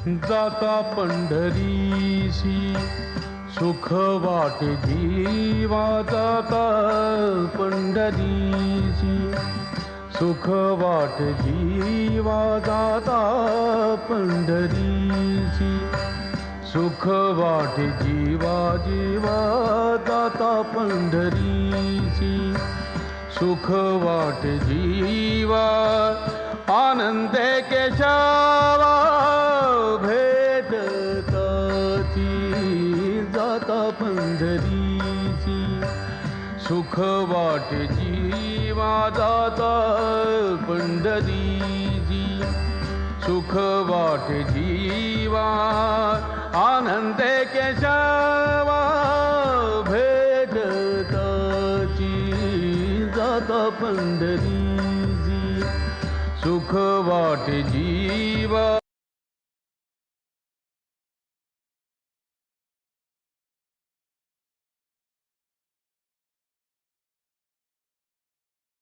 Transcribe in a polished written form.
जाता पंढरीसी सुख वाटे जीवा जाता पंढरीसी सुख वाटे जीवा जाता पंढरीसी सुख वाटे जीवा जीवा जाता पंढरीसी सुख वाटे जीवा आनंदे केशवा भेटताची जाता पंढरीची सुख वाटे जीवा जाता पंढरीची सुख वाटे जीवा आनंदे केशवा भेटताची जाता पंढरीची सुख वाटे जी